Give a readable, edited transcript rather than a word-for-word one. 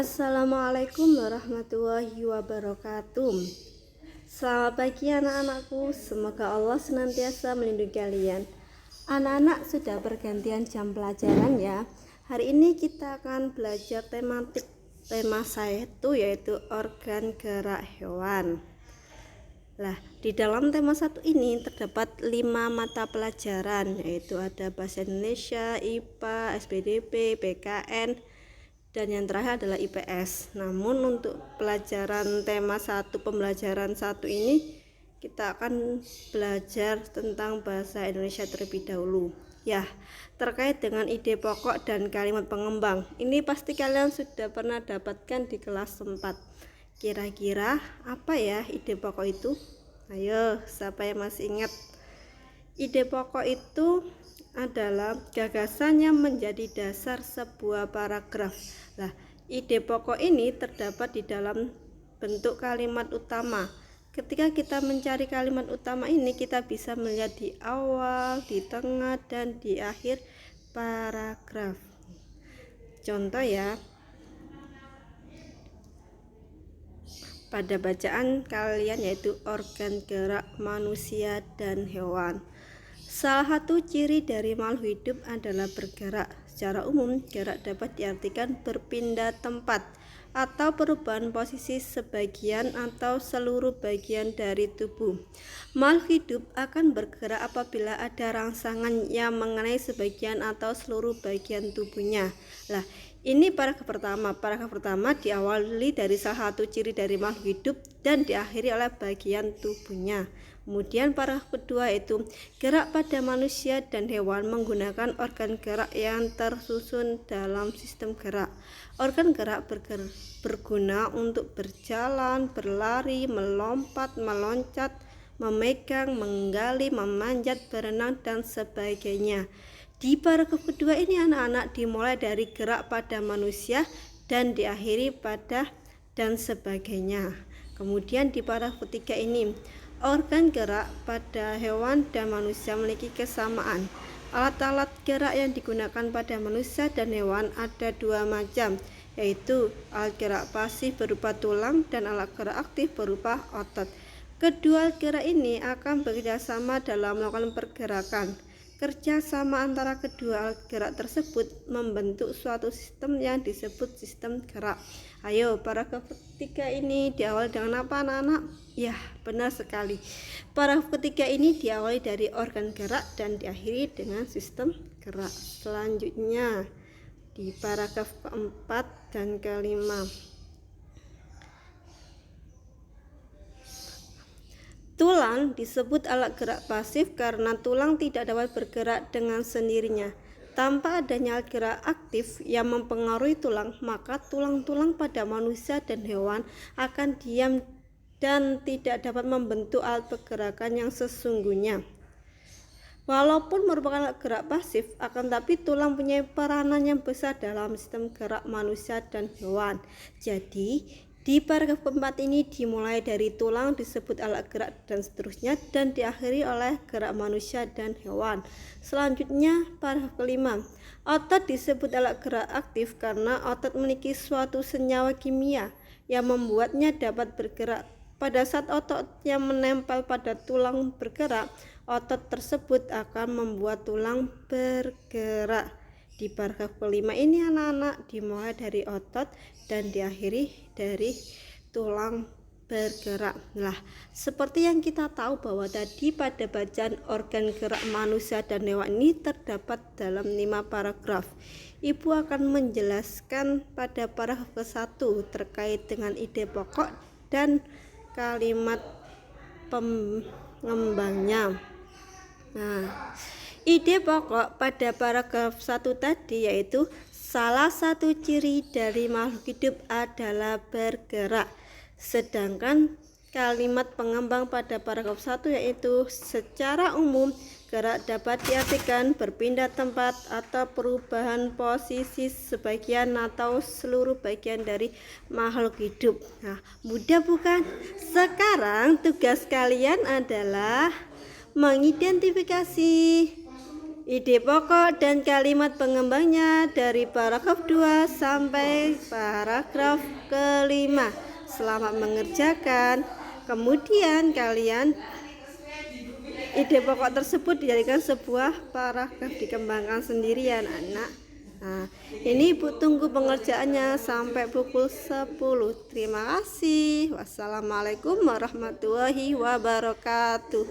Assalamualaikum warahmatullahi wabarakatuh. Selamat pagi anak-anakku, semoga Allah senantiasa melindungi kalian. Anak-anak sudah bergantian jam pelajaran ya. Hari ini kita akan belajar tema saya itu yaitu organ gerak hewan. Nah, di dalam tema 1 ini terdapat 5 mata pelajaran, yaitu ada bahasa Indonesia, IPA, SPDP, PKN, dan yang terakhir adalah IPS. Namun untuk pelajaran tema 1 pembelajaran 1 ini kita akan belajar tentang bahasa Indonesia terlebih dahulu. Ya, terkait dengan ide pokok dan kalimat pengembang. Ini pasti kalian sudah pernah dapatkan di kelas 4. Kira-kira apa ya ide pokok itu? Ayo, siapa yang masih ingat? Ide pokok itu adalah gagasan yang menjadi dasar sebuah paragraf. Nah, ide pokok ini terdapat di dalam bentuk kalimat utama. Ketika kita mencari kalimat utama ini, kita bisa melihat di awal, di tengah, dan di akhir paragraf. Contoh ya, pada bacaan kalian yaitu organ gerak manusia dan hewan. Salah satu ciri dari makhluk hidup adalah bergerak. Secara umum, gerak dapat diartikan berpindah tempat atau perubahan posisi sebagian atau seluruh bagian dari tubuh. Makhluk hidup akan bergerak apabila ada rangsangan yang mengenai sebagian atau seluruh bagian tubuhnya. Nah, ini paragraf pertama. Paragraf pertama diawali dari salah satu ciri dari makhluk hidup dan diakhiri oleh bagian tubuhnya. Kemudian paragraf kedua itu gerak pada manusia dan hewan menggunakan organ gerak yang tersusun dalam sistem gerak. Organ gerak berguna untuk berjalan, berlari, melompat, meloncat, memegang, menggali, memanjat, berenang, dan sebagainya. Di paragraf kedua ini anak-anak dimulai dari gerak pada manusia dan diakhiri pada dan sebagainya. Kemudian di paragraf ketiga ini organ gerak pada hewan dan manusia memiliki kesamaan. Alat-alat gerak yang digunakan pada manusia dan hewan ada 2 macam, yaitu alat gerak pasif berupa tulang dan alat gerak aktif berupa otot. Kedua alat gerak ini akan bekerjasama dalam melakukan pergerakan. Kerjasama antara kedua alat gerak tersebut membentuk suatu sistem yang disebut sistem gerak. Ayo, paragraf ketiga ini diawali dengan apa anak-anak? Ya, benar sekali. Paragraf ketiga ini diawali dari organ gerak dan diakhiri dengan sistem gerak. Selanjutnya di paragraf keempat dan kelima. Tulang disebut alat gerak pasif karena tulang tidak dapat bergerak dengan sendirinya. Tanpa adanya alat gerak aktif yang mempengaruhi tulang, maka tulang-tulang pada manusia dan hewan akan diam dan tidak dapat membentuk alat pergerakan yang sesungguhnya. Walaupun merupakan alat gerak pasif, akan tapi tulang punya peranan yang besar dalam sistem gerak manusia dan hewan. Jadi, di paragraf keempat ini dimulai dari tulang disebut alat gerak dan seterusnya dan diakhiri oleh gerak manusia dan hewan. Selanjutnya paragraf kelima. Otot disebut alat gerak aktif karena otot memiliki suatu senyawa kimia yang membuatnya dapat bergerak. Pada saat otot yang menempel pada tulang bergerak, otot tersebut akan membuat tulang bergerak. Di paragraf kelima ini anak-anak dimulai dari otot dan diakhiri dari tulang bergerak. Nah, seperti yang kita tahu bahwa tadi pada bacaan organ gerak manusia dan hewan ini terdapat dalam 5 paragraf. Ibu akan menjelaskan pada paragraf ke-1 terkait dengan ide pokok dan kalimat pengembangnya. Nah, ide pokok pada paragraf 1 tadi yaitu salah satu ciri dari makhluk hidup adalah bergerak. Sedangkan kalimat pengembang pada paragraf 1 yaitu secara umum gerak dapat diartikan berpindah tempat atau perubahan posisi sebagian atau seluruh bagian dari makhluk hidup. Nah, mudah bukan? Sekarang tugas kalian adalah mengidentifikasi Ide pokok dan kalimat pengembangnya dari paragraf 2 sampai paragraf kelima. Selamat mengerjakan. Kemudian ide pokok tersebut dijadikan sebuah paragraf, dikembangkan sendiri ya anak-anak. Nah, ini Ibu tunggu pengerjaannya sampai pukul 10. Terima kasih. Wassalamualaikum warahmatullahi wabarakatuh.